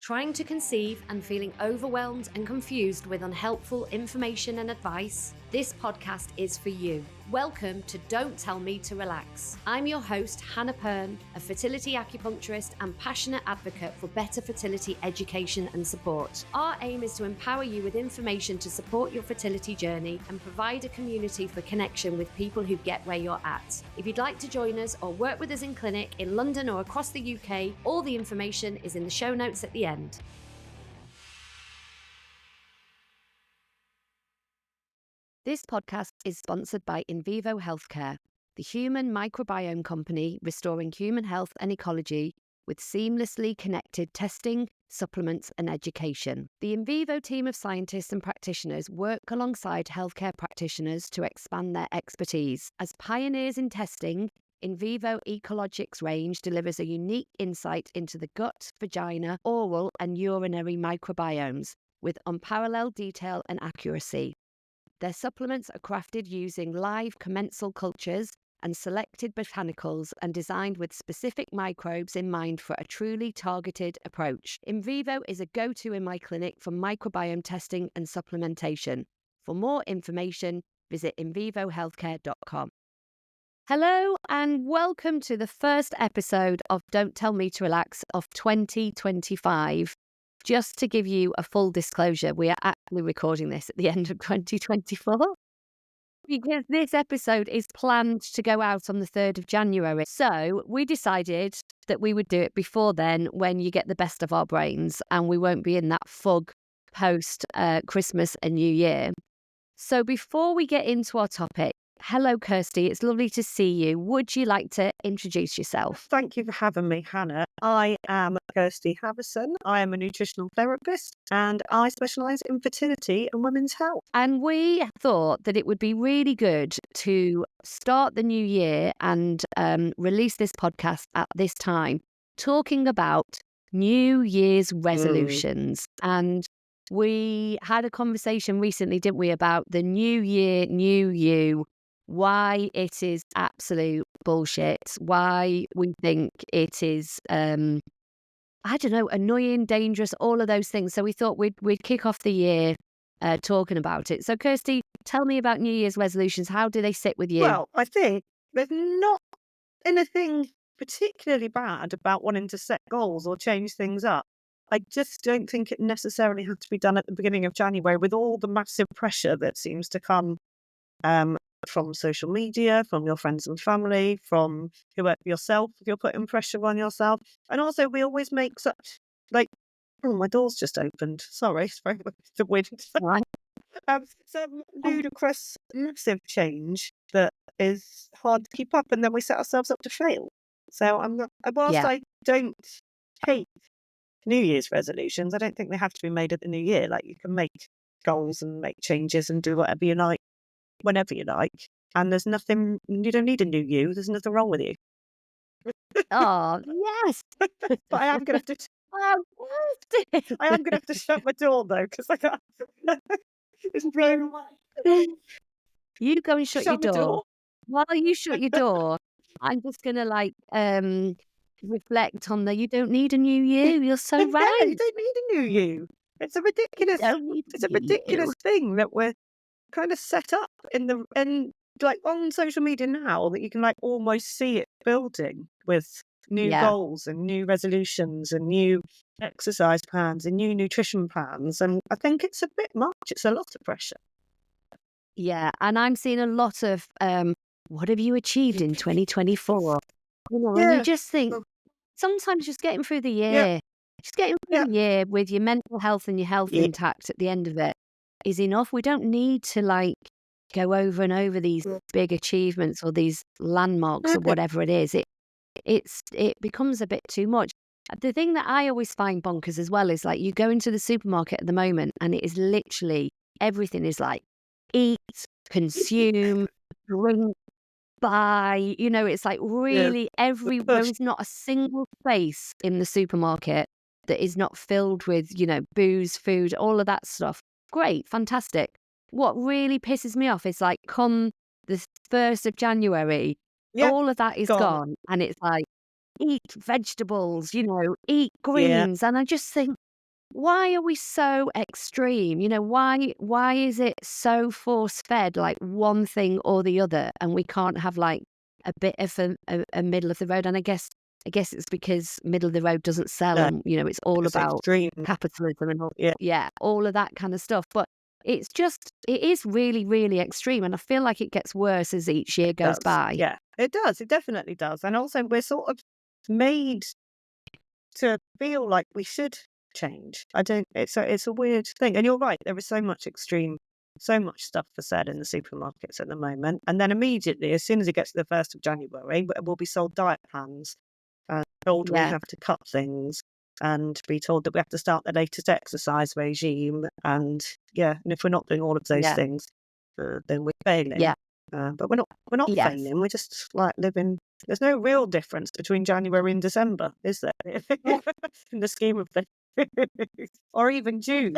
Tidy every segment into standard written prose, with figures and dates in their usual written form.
Trying to conceive and feeling overwhelmed and confused with unhelpful information and advice? This podcast is for you. Welcome to Don't Tell Me to Relax. I'm your host, Hannah Pern, a fertility acupuncturist and passionate advocate for better fertility education and support. Our aim is to empower you with information to support your fertility journey and provide a community for connection with people who get where you're at. If you'd like to join us or work with us in clinic in London or across the UK, all the information is in the show notes at the end. This podcast is sponsored by Invivo Healthcare, the human microbiome company restoring human health and ecology with seamlessly connected testing, supplements and education. The Invivo team of scientists and practitioners work alongside healthcare practitioners to expand their expertise. As pioneers in testing, Invivo Ecologics range delivers a unique insight into the gut, vagina, oral and urinary microbiomes with unparalleled detail and accuracy. Their supplements are crafted using live commensal cultures and selected botanicals and designed with specific microbes in mind for a truly targeted approach. Invivo is a go-to in my clinic for microbiome testing and supplementation. For more information, visit invivohealthcare.com. Hello and welcome to the first episode of Don't Tell Me to Relax of 2025. Just to give you a full disclosure, we are actually recording this at the end of 2024 because this episode is planned to go out on the 3rd of January. So we decided that we would do it before then when you get the best of our brains and we won't be in that fog post Christmas and New Year. So before we get into our topic, hello, Kirsty. It's lovely to see you. Would you like to introduce yourself? Thank you for having me, Hannah. I am Kirsty Havison. I am a nutritional therapist and I specialise in fertility and women's health. And we thought that it would be really good to start the new year and release this podcast at this time, talking about New Year's resolutions. And we had a conversation recently, didn't we, about the new year, new you, why it is absolute bullshit, why we think it is, annoying, dangerous, all of those things. So we thought we'd kick off the year talking about it. So Kirsty, tell me about New Year's resolutions. How do they sit with you? Well, I think there's not anything particularly bad about wanting to set goals or change things up. I just don't think it necessarily has to be done at the beginning of January with all the massive pressure that seems to come from social media, from your friends and family, from yourself, if you're putting pressure on yourself. And also we always make such, oh, my door's just opened. Sorry, it's very much the wind. Right. Some ludicrous, massive change that is hard to keep up and then we set ourselves up to fail. So I don't hate New Year's resolutions, I don't think they have to be made at the new year. Like you can make goals and make changes and do whatever you like, whenever you like. And there's nothing, you don't need a new you. There's nothing wrong with you. Oh, yes. But I am going to have to shut my door though, because I can't. It's blown away. You go and shut your door. While you shut your door, I'm just going to reflect on you don't need a new you. You're so right. No, you don't need a new you. It's a ridiculous thing that we're kind of set up on social media now that you can almost see it building with new goals and new resolutions and new exercise plans and new nutrition plans. And I think it's a bit much. It's a lot of pressure. Yeah. And I'm seeing a lot of what have you achieved in 2024? And you just think sometimes just getting through the year, the year with your mental health and your health intact at the end of it is enough. We don't need to go over and over these big achievements or these landmarks or whatever it is. It becomes a bit too much. The thing that I always find bonkers as well is you go into the supermarket at the moment and it is literally everything is eat, consume, drink, buy. It's really there is not a single space in the supermarket that is not filled with booze, food, all of that stuff. Great, fantastic. What really pisses me off is come the 1st of January, all of that is gone and it's eat vegetables, eat greens. And I just think, why are we so extreme? You know, why is it so force fed, like one thing or the other, and we can't have like a bit of a middle of the road? And I guess it's because middle of the road doesn't sell, No, and you know it's all it's about extreme. capitalism and all, Yeah, yeah, all of that kind of stuff. But it is really, really extreme, and I feel like it gets worse as each year it goes does. by. Yeah, it does. It definitely does. And also, we're sort of made to feel like we should change. I don't. It's a weird thing. And you're right. There is so much extreme, so much stuff for sale in the supermarkets at the moment. And then immediately, as soon as it gets to the 1st of January, we'll be sold diet plans, told we Yeah, have to cut things, and be told that we have to start the latest exercise regime. And yeah, and if we're not doing all of those yeah, things, then we're failing. yeah, But we're not yes. failing. We're just like living. There's no real difference between January and December, is there? In the scheme of things, or even June,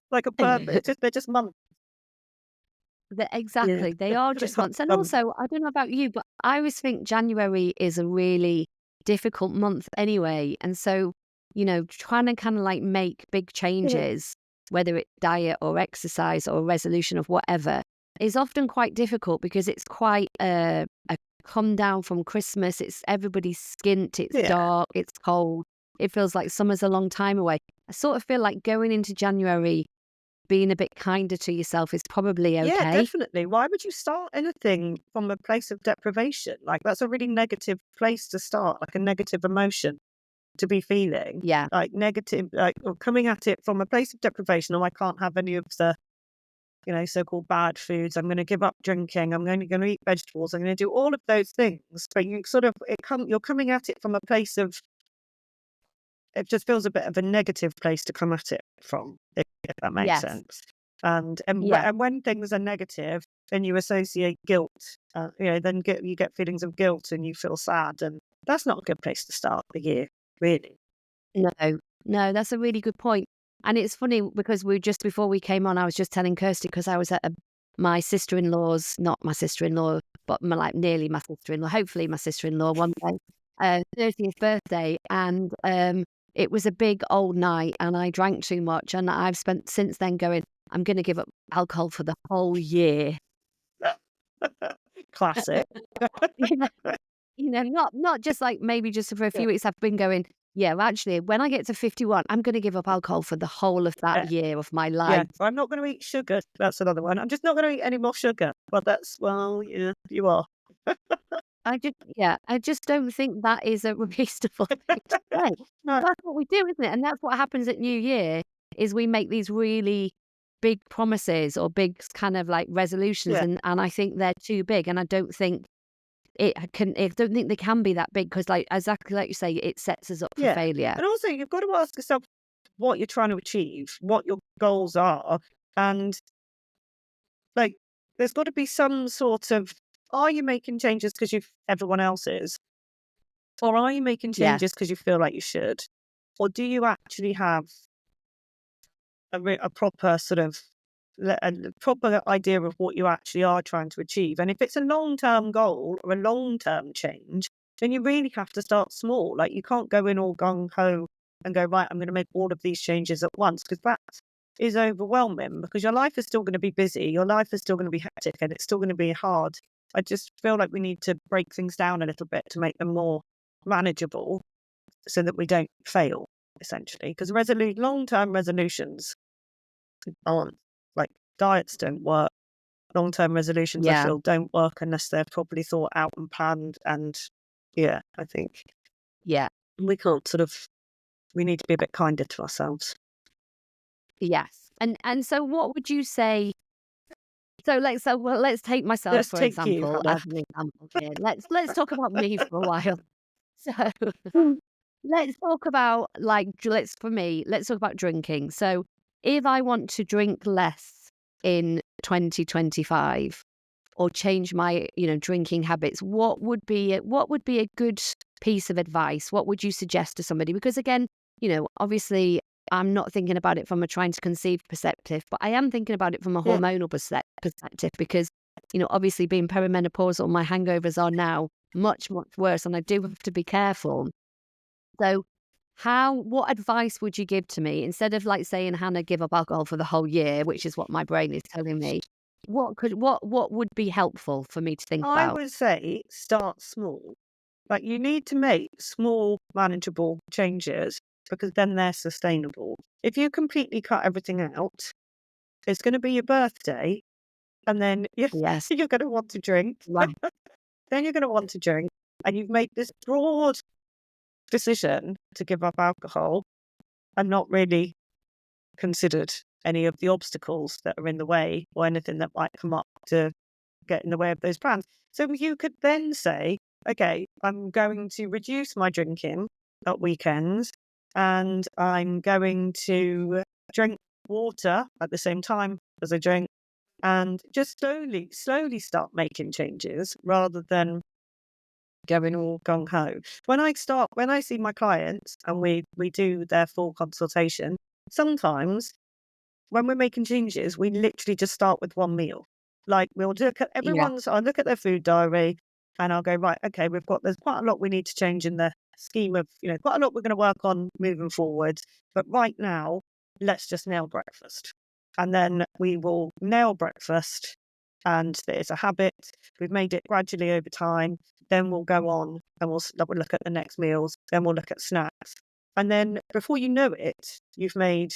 like a purpose. They're just months. Yeah, Exactly. They are they just are months. And months. also, I don't know about you, but I always think January is a really difficult month anyway. And so, you know, trying to kind of like make big Yeah, changes, whether it's diet or exercise or resolution of whatever, is often quite difficult because it's quite a come down from Christmas. It's everybody's skint, it's yeah, dark, it's cold. It feels like summer's a long time away. I sort of feel like going into January being a bit kinder to yourself is probably yeah, okay. definitely. Why would you start anything from a place of deprivation? Like that's a really negative place to start, like a negative emotion to be feeling, Yeah, like negative, like or coming at it from a place of deprivation. Oh, I can't have any of the so-called bad foods. I'm going to give up drinking. I'm only going to eat vegetables. I'm going to do all of those things. But you're coming at it from a place of, it just feels a bit of a negative place to come at it from, if that makes yes, sense. And yeah, and when things are negative, then you associate guilt. Then you get feelings of guilt and you feel sad, and that's not a good place to start the year, really. no, no, that's a really good point. And it's funny because just before we came on, I was just telling Kirsty because I was at my sister-in-law's, not my sister-in-law, but like nearly my sister-in-law, hopefully my sister-in-law one day, 30th birthday. And it was a big old night and I drank too much. And I've spent since then going, I'm going to give up alcohol for the whole year. Classic. Not just like maybe just for a Yeah. few weeks. I've been going, yeah, well, actually, when I get to 51, I'm going to give up alcohol for the whole of that year of my Yeah, life. I'm not going to eat sugar. That's another one. I'm just not going to eat any more sugar. Well, yeah, you are. I just don't think that is a reasonable thing to say. No, That's what we do, isn't it? And that's what happens at New Year is we make these really big promises or big kind of like resolutions, yeah, and I think they're too big, and I don't think I don't think they can be that big because, like exactly like you say, it sets us up for yeah. failure. And also, you've got to ask yourself what you're trying to achieve, what your goals are, and like, there's got to be some sort of. Are you making changes because everyone else is, or are you making Yes. changes because you feel like you should, or do you actually have a proper sort of a proper idea of what you actually are trying to achieve? And if it's a long-term goal or a long-term change, then you really have to start small. Like you can't go in all gung-ho and go, right, I'm going to make all of these changes at once, because that is overwhelming, because your life is still going to be busy, your life is still going to be hectic, and it's still going to be hard. I just feel like we need to break things down a little bit to make them more manageable so that we don't fail, essentially. Because long-term resolutions aren't, like, diets don't work. Long-term resolutions, I Yeah. feel, don't work unless they're properly thought out and planned. And yeah, I think Yeah. we can't we need to be a bit kinder to ourselves. Yes. And so what would you say let's take myself Let's for take you, example Hannah. as an example here. Let's talk about me for a while. So let's talk about let's talk about drinking. So if I want to drink less in 2025 or change my, drinking habits, what would be a good piece of advice? What would you suggest to somebody? Because again, obviously I'm not thinking about it from a trying to conceive perspective, but I am thinking about it from a Yeah, hormonal perspective because, obviously being perimenopausal, my hangovers are now much, much worse and I do have to be careful. So what advice would you give to me instead of like saying, Hannah, give up alcohol for the whole year, which is what my brain is telling me? What would be helpful for me to think I about? would say start small. Like you need to make small, manageable changes because then they're sustainable. If you completely cut everything out, it's going to be your birthday, and then Yes. you're going to want to drink. Right. Then you're going to want to drink, and you've made this broad decision to give up alcohol and not really considered any of the obstacles that are in the way or anything that might come up to get in the way of those plans. So you could then say, okay, I'm going to reduce my drinking at weekends and I'm going to drink water at the same time as I drink and just slowly start making changes rather than going all gung ho. When I see my clients and we do their full consultation, sometimes when we're making changes, we literally just start with one meal. Like we'll look at Yeah. I'll look at their food diary and I'll go, right, okay, there's quite a lot we need to change in the scheme of, quite a lot we're going to work on moving forward. But right now, let's just nail breakfast. And then we will nail breakfast and it's a habit. We've made it gradually over time. Then we'll go on and we'll look at the next meals. Then we'll look at snacks. And then before you know it, you've made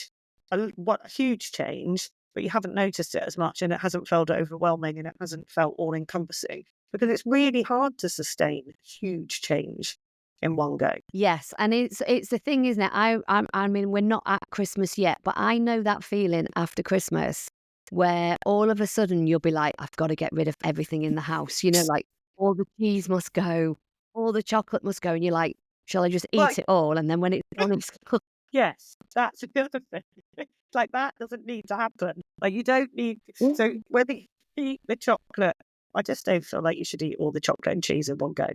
a huge change, but you haven't noticed it as much and it hasn't felt overwhelming and it hasn't felt all encompassing because it's really hard to sustain huge change in one go. Yes, and it's the thing, isn't it? I mean, we're not at Christmas yet, but I know that feeling after Christmas where all of a sudden you'll be like, I've got to get rid of everything in the house. Like all the cheese must go, all the chocolate must go, and you're like, shall I just Like, eat it all? And then when it's gone, it's gone. yes, that's the other thing. Like that doesn't need to happen. Like you don't need, so Mm. whether you eat the chocolate, I just don't feel like you should eat all the chocolate and cheese in one go.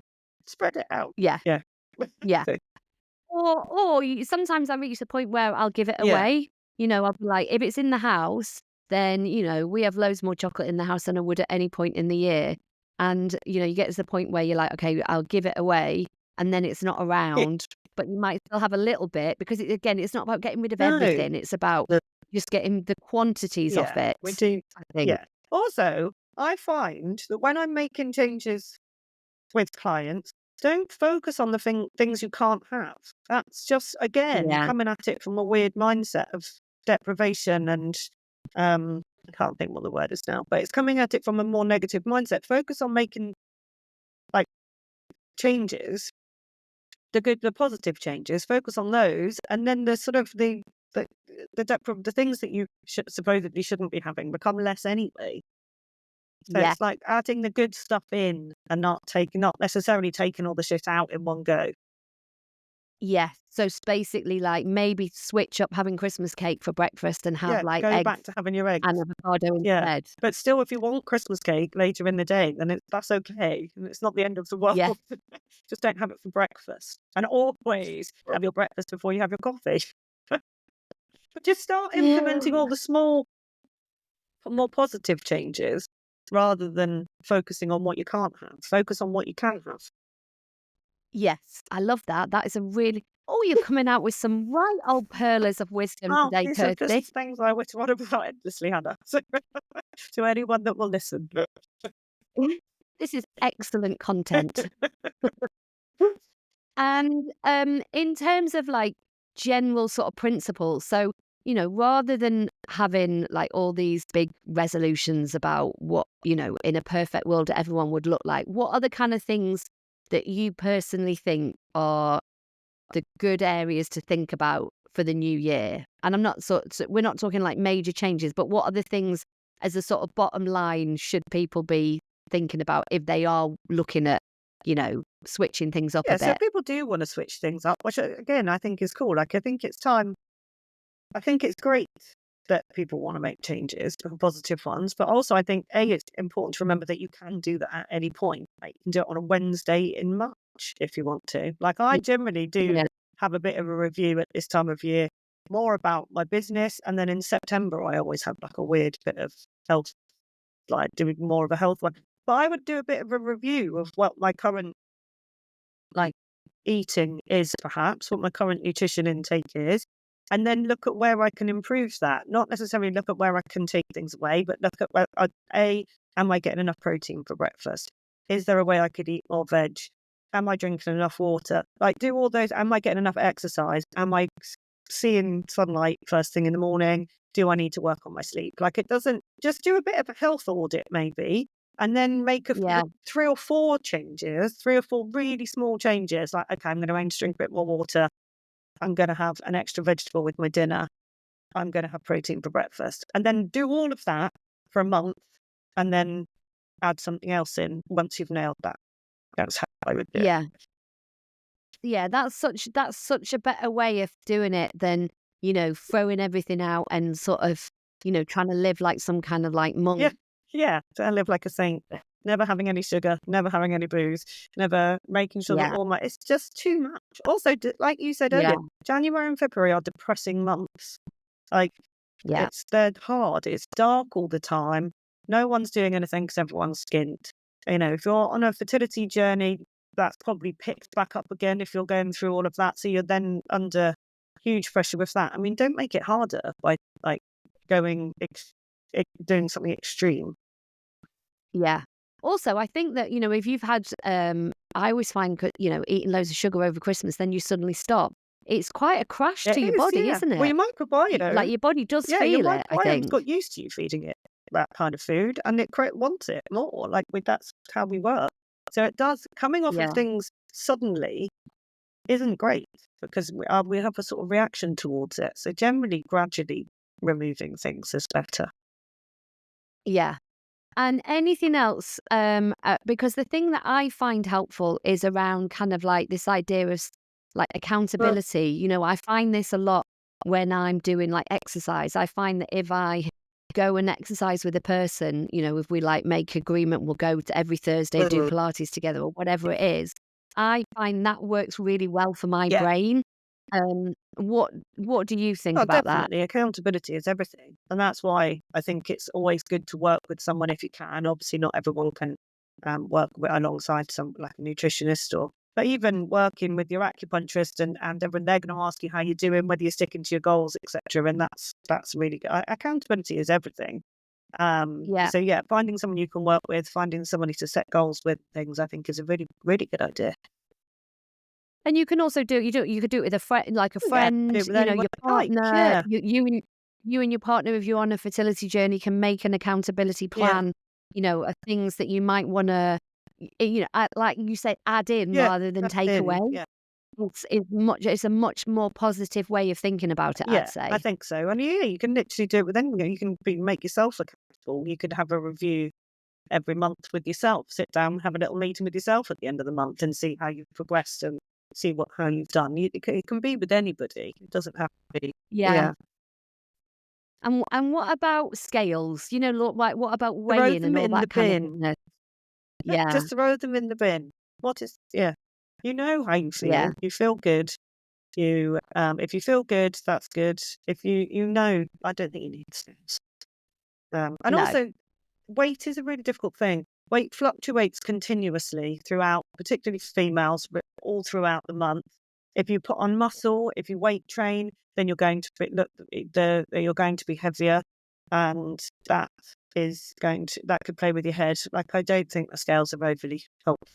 Spread it out. Yeah, Yeah. yeah. So, Sometimes I reach the point where I'll give it yeah. away. I'll be like, if it's in the house, then, we have loads more chocolate in the house than I would at any point in the year. And, you get to the point where you're like, okay, I'll give it away. And then it's not around, but you might still have a little bit because, again, it's not about getting rid of No. everything. It's about No. just getting the quantities of Yeah. it, We do. I think. Yeah. Also, I find that when I'm making changes with clients, don't focus on the things you can't have. That's just, again, Yeah. coming at it from a weird mindset of deprivation and I can't think what the word is now, but it's coming at it from a more negative mindset. Focus on making like changes, the positive changes. Focus on those, and then the sort of the things that you supposedly shouldn't be having become less anyway. So Yeah. it's like adding the good stuff in and not necessarily taking all the shit out in one go. Yes. So it's basically like maybe switch up having Christmas cake for breakfast and have Yeah, like go eggs back to having your and eggs. avocado Yeah. instead. But still, if you want Christmas cake later in the day, then that's okay. And it's not the end of the world. Yeah. Just don't have it for breakfast. And always have your breakfast before you have your coffee. But just start implementing Yeah. all the small, more positive changes rather than focusing on what you can't have. Focus on what you can have. Yes, I love that. That is a really you're coming out with some right old pearlers of wisdom Oh, today, these are Kirsty. just things I wish one about endlessly, Hannah. So, to anyone that will listen. This is excellent content. And in terms of like general sort of principles, so rather than having like all these big resolutions about what in a perfect world everyone would look like, what are the kind of things that you personally think are the good areas to think about for the new year? And we're not talking like major changes, but what are the things as a sort of bottom line should people be thinking about if they are looking at, switching things up a Yeah, so bit? people do want to switch things up, which again, I think is cool. Like, I think it's time. I think it's great that people want to make changes, positive ones. But also, I think, it's important to remember that you can do that at any point. Like, you can do it on a Wednesday in March if you want to. Like, I generally do Yeah. have a bit of a review at this time of year, more about my business. And then in September, I always have like a weird bit of health, like doing more of a health one. But I would do a bit of a review of what my current like eating is perhaps, what my current nutrition intake is, and then look at where I can improve that. Not necessarily look at where I can take things away, but look at where, am I getting enough protein for breakfast? Is there a way I could eat more veg? Am I drinking enough water? Like, do all those. Am I getting enough exercise? Am I seeing sunlight first thing in the morning? Do I need to work on my sleep? Like, it doesn't, just do a bit of a health audit maybe, and then make Yeah. 3 or 4 changes, 3 or 4 really small changes. Like, okay, I'm going to aim to drink a bit more water. I'm going to have an extra vegetable with my dinner. I'm going to have protein for breakfast. And then do all of that for a month, and then add something else in once you've nailed that. That's how I would do it. Yeah. Yeah, that's such a better way of doing it than, throwing everything out and sort of, trying to live like some kind of like monk. Yeah, yeah. So I live like a saint. Never having any sugar, never having any booze, never making sure that Yeah. all my... It's just too much. Also, like you said Yeah. earlier, January and February are depressing months. Like, Yeah. they're hard. It's dark all the time. No one's doing anything because everyone's skint. If you're on a fertility journey, that's probably picked back up again if you're going through all of that. So you're then under huge pressure with that. I mean, don't make it harder by like doing something extreme. Yeah. Also, I think that, if you've had, I always find, eating loads of sugar over Christmas, then you suddenly stop. It's quite a crash It to your is, body, yeah. isn't it? Well, your microbiome, Like your body does your feel it, I microbiome's think. got used to you feeding it that kind of food, and it wants it more. Like, that's how we work. So it does. Coming off Yeah. of things suddenly isn't great, because we have a sort of reaction towards it. So generally, gradually removing things is better. Yeah. And anything else, because the thing that I find helpful is around kind of like this idea of like accountability. I find this a lot when I'm doing like exercise. I find that if I go and exercise with a person, if we like make agreement, we'll go to every Thursday, do Pilates together or whatever it is, I find that works really well for my Yeah. brain. What do you think Oh, about that? definitely. Accountability is everything. And that's why I think it's always good to work with someone if you can. Obviously, not everyone can work alongside like a nutritionist, but even working with your acupuncturist and everyone, they're going to ask you how you're doing, whether you're sticking to your goals, etc. And that's really good. Accountability is everything. Yeah. So yeah, finding someone you can work with, finding somebody to set goals with things, I think is a really, really good idea. And you can also you could do it with a friend, like a Yeah, friend, do it with anyone your you like, partner. yeah. You and your partner, if you're on a fertility journey, can make an accountability plan. Of things that you might want to, like you say, add in rather than take away. Yeah. It's a much more positive way of thinking about it, Yeah, I'd say. I think so. And yeah, you can literally do it with anyone. You can make yourself accountable. You could have a review every month with yourself. Sit down, have a little meeting with yourself at the end of the month, and see how you've progressed and see how you've done. It can be with anybody. It doesn't have to be. Yeah. And what about scales? Like what about Throw weighing them and all in the that kind of bin. business? Yeah. Just throw them in the bin. You know how you feel. Yeah. You feel good. If you feel good, that's good. If I don't think you need scales. And No. also, weight is a really difficult thing. Weight fluctuates continuously throughout, particularly for females, but all throughout the month. If you put on muscle, if you weight train, then you're going to be heavier, and that could play with your head. Like, I don't think the scales are overly helpful.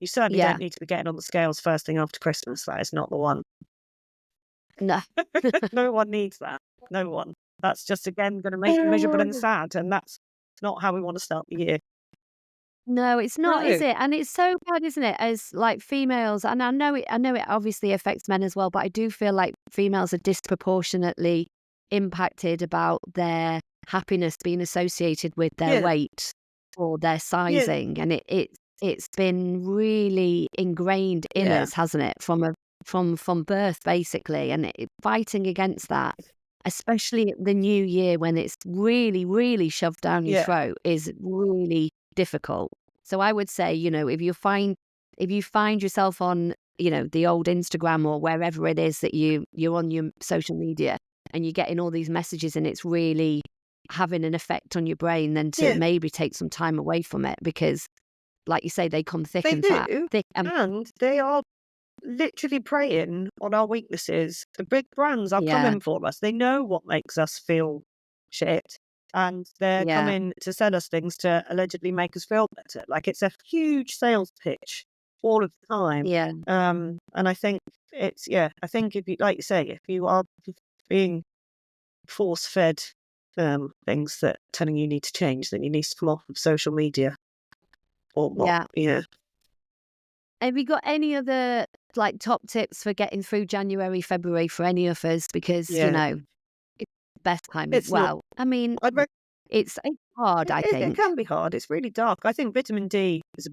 You certainly Yeah. don't need to be getting on the scales first thing after Christmas. That is not the one. No. No one needs that. No one. That's just, again, going to make you miserable and sad, and that's not how we want to start the year. No, it's not, No. is it? And it's so bad, isn't it? As like females, and I know it obviously affects men as well, but I do feel like females are disproportionately impacted about their happiness being associated with their weight or their sizing. And it's been really ingrained in us, hasn't it? From birth, basically. And fighting against that, especially at the new year when it's really, really shoved down your throat, is really difficult. So I would say, if you find yourself on, the old Instagram or wherever it is that you're on your social media and you're getting all these messages and it's really having an effect on your brain, then to maybe take some time away from it, because like you say, they come thick and fat. And they are literally preying on our weaknesses. The big brands are Yeah. coming for us. They know what makes us feel shit, and they're Yeah. coming to sell us things to allegedly make us feel better. Like, it's a huge sales pitch all of the time. Yeah. And I think I think if you, like you say, if you are being force fed things that telling you need to change, then you need to come off of social media or what. Yeah. Yeah. Have you got any other like top tips for getting through January, February for any of us? Because, Yeah. it's the best time as It's not. well. I mean, I'd rec- it's hard, I it think. can be hard. It's really dark. I think vitamin D is a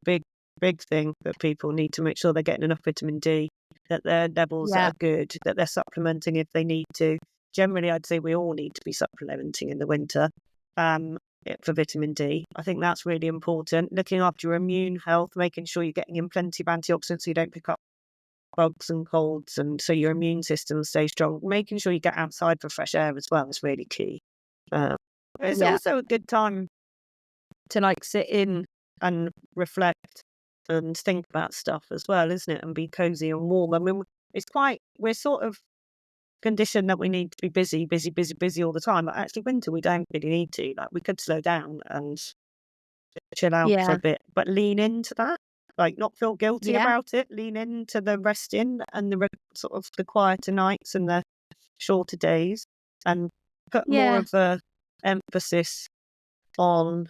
big thing that people need to make sure they're getting enough vitamin D, that their levels Yeah. are good, that they're supplementing if they need to. Generally, I'd say we all need to be supplementing in the winter for vitamin D. I think that's really important. Looking after your immune health, making sure you're getting in plenty of antioxidants so you don't pick up bugs and colds, and so your immune system stays strong. Making sure you get outside for fresh air as well is really key. It's Yeah. also a good time to like sit in and reflect and think about stuff as well, isn't it? And be cozy and warm. I mean, we're sort of conditioned that we need to be busy, busy, busy, busy all the time. But actually, winter, we don't really need to. Like, we could slow down and chill out for Yeah. a bit, but lean into that. Like, not feel guilty Yeah. about it. Lean into the resting and the sort of the quieter nights and the shorter days, and put more Yeah. of a emphasis on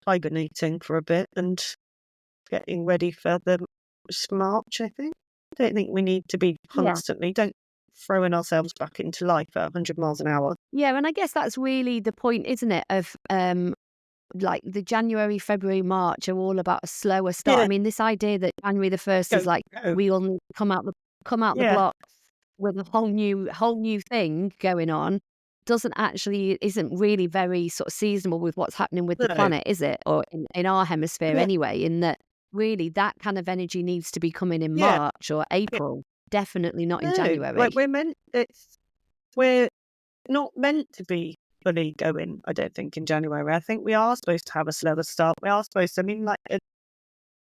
hibernating for a bit and getting ready for the March, I think. I don't think we need to be Yeah. don't throwing ourselves back into life at 100 miles an hour. Yeah. And I guess that's really the point, isn't it? Of like the January, February, March are all about a slower start. Yeah, I mean, this idea that January the 1st go, is like go. we all need to come out the Yeah, block with a whole new thing going on isn't really very sort of seasonable with what's happening with the no. planet, is it? Or in our hemisphere Yeah, anyway, in that really that kind of energy needs to be coming in yeah, March or yeah. April, definitely not in No, like, January. we're not meant to be fully going, I don't think, in January. I think we are supposed to have a slower start. We are supposed to, I mean, like,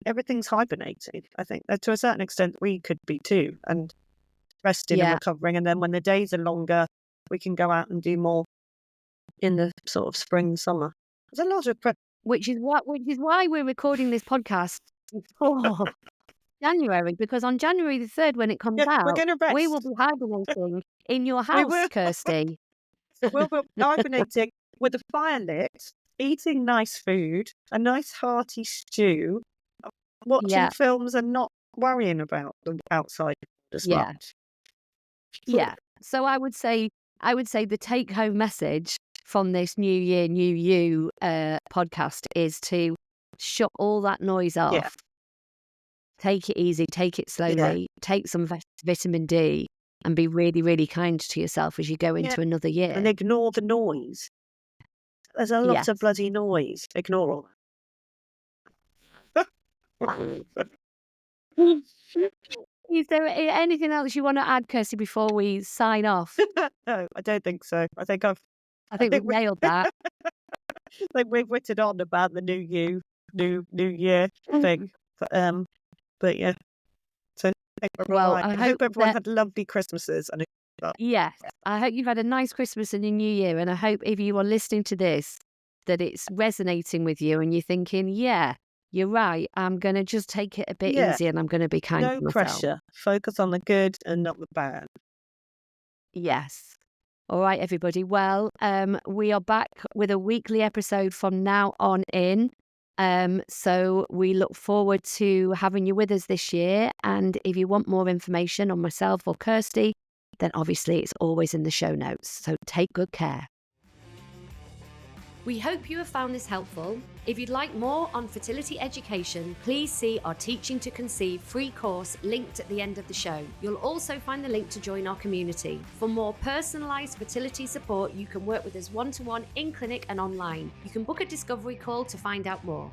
everything's hibernating. I think that to a certain extent we could be too, and resting and Yeah. recovering. And then when the days are longer, we can go out and do more in the sort of spring, summer. There's a lot of Which is why we're recording this podcast before January, because on January the 3rd, when it comes yeah, we're out, going to we will rest. be hibernating in your We house, will. Kirsty. We'll be hibernating with a fire lit, eating nice food, a nice hearty stew, watching Yeah, films and not worrying about the outside as yeah, much. yeah. So I would say the take home message from this New Year, New You podcast is to shut all that noise Yeah, off. Take it easy, take it yeah, slowly, take some vitamin D, and be really, really kind to yourself as you go yeah. into another And year. ignore the noise. There's a lot Yes. of bloody noise. Ignore all that. Is there anything else you want to add, Kirsty, before we sign off? No, I don't think so. I think we've we nailed that. I think we've written on about the new year thing. But yeah. So I think we're all Well, right. I I hope hope everyone that, had lovely Christmases and yes, I hope you've had a nice Christmas and a New Year. And I hope if you are listening to this, that it's resonating with you and you're thinking, yeah, you're right. I'm going to just take it a bit yeah, easy and I'm going to be kind no to myself. pressure. Focus on the good and not the bad. Yes. All right, everybody. Well, we are back with a weekly episode from now on in. So we look forward to having you with us this year. And if you want more information on myself or Kirsty, then obviously it's always in the show notes. So take good care. We hope you have found this helpful. If you'd like more on fertility education, please see our Teaching to Conceive free course linked at the end of the show. You'll also find the link to join our community. For more personalised fertility support, you can work with us one-to-one in clinic and online. You can book a discovery call to find out more.